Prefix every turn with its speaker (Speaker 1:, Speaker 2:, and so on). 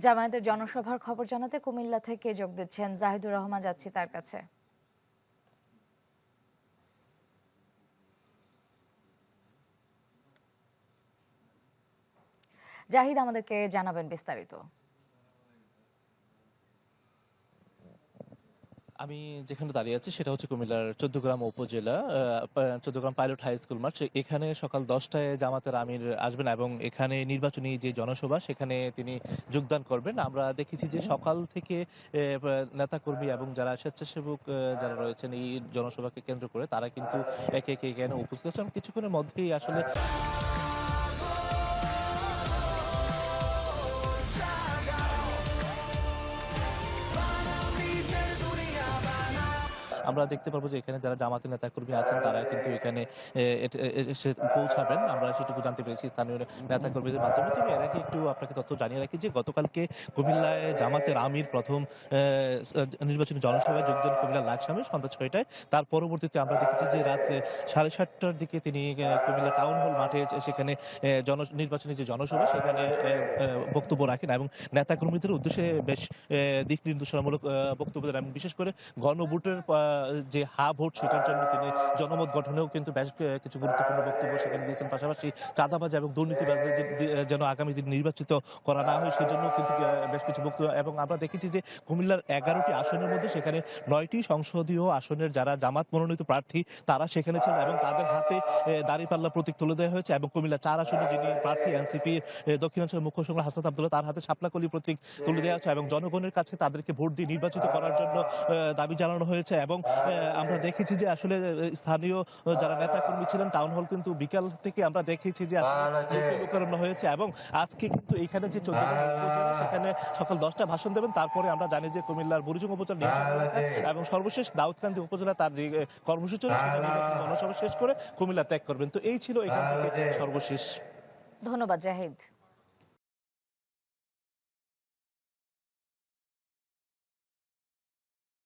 Speaker 1: জামায়াতের জনসভার খবর জানাতে কুমিল্লা থেকে যোগ দিচ্ছেন জাহিদুর রহমান, যাচ্ছি তার কাছে। জাহিদ, আমাদেরকে জানাবেন বিস্তারিত।
Speaker 2: আমি যেখানে দাঁড়িয়ে আছি সেটা হচ্ছে কুমিল্লার চৌদ্দগ্রাম উপজেলা, চৌদ্দগ্রাম পাইলট হাই স্কুল মাঠ। এখানে সকাল 10টায় জামাতের আমির আসবেন এবং এখানে নির্বাচনী যে জনসভা সেখানে তিনি যোগদান করবেন। আমরা দেখেছি যে সকাল থেকে নেতাকর্মী এবং যারা স্বেচ্ছাসেবক যারা রয়েছেন এই জনসভাকে কেন্দ্র করে তারা কিন্তু একে একে এখানে উপস্থিত হচ্ছেন। কিছুক্ষণের মধ্যেই আসলে আমরা দেখতে পারবো যে এখানে যারা জামাতের নেতাকর্মী আছেন তারা কিন্তু এখানে এসে পৌঁছাবেন। আমরা সেটুকু জানতে পেরেছি স্থানীয় নেতাকর্মীদের মাধ্যমে। তবে এর আগে একটু আপনাকে তথ্য জানিয়ে রাখি যে গতকালকে কুমিল্লায় জামাতের আমির প্রথম নির্বাচনী জনসভায় যোগ দেন কুমিল্লার লাকসামে সন্ধ্যা 6টায়। তার পরবর্তীতে আমরা দেখেছি যে রাত 7:30টার দিকে তিনি কুমিল্লা টাউন হল মাঠে সেখানে নির্বাচনী যে জনসভা সেখানে বক্তব্য রাখেন এবং নেতাকর্মীদের উদ্দেশ্যে বেশ দিক নির্দেশনামূলক বক্তব্য দেন এবং বিশেষ করে গণভোটের যে ভোট সেটার জন্য তিনি জনমত গঠনেও কিন্তু বেশ কিছু গুরুত্বপূর্ণ বক্তব্য সেখানে দিয়েছেন। পাশাপাশি চাঁদাবাজ এবং দুর্নীতিবাজদের যেন আগামী দিন নির্বাচিত করা না হয় সেজন্য কিন্তু বেশ কিছু বক্তব্য। এবং আমরা দেখেছি যে কুমিল্লার 11টি আসনের মধ্যে সেখানে 9টি সংসদীয় আসনের যারা জামাত মনোনীত প্রার্থী তারা সেখানে ছিলেন এবং তাদের হাতে দাঁড়িপাল্লা প্রতীক তুলে দেওয়া হয়েছে এবং কুমিল্লা 4 আসনে যিনি প্রার্থী এনসিপি দক্ষিণাঞ্চলের মুখ্য সংগঠক হাসনাত আব্দুল্লাহ তার হাতে শাপলাকলি প্রতীক তুলে দেওয়া হয়েছে এবং জনগণের কাছে তাদেরকে ভোট দিয়ে নির্বাচিত করার জন্য দাবি জানানো হয়েছে। এবং আমরা দেখেছি যে আসলে স্থানীয় যারা নেতাকর্মী ছিলেন টাউন হল কিন্তু বিকাল থেকে আমরা দেখেছি যে লোকারণ্য হয়েছে এবং আজকে কিন্তু এখানে যে চৌদ্দগ্রাম উপজেলা সেখানে সকাল 10টায় ভাষণ দেবেন। তারপরে আমরা জানি যে কুমিল্লার বুড়িচং উপজেলা নির্বাচন এলাকা এবং সর্বশেষ দাউদকান্দি উপজেলা তার যে কর্মসূচি সেটা নির্বাচন জনসভা শেষ করে কুমিল্লা ত্যাগ করবেন। তো এই ছিল এখান থেকে সর্বশেষ।
Speaker 1: ধন্যবাদ জাহিদ।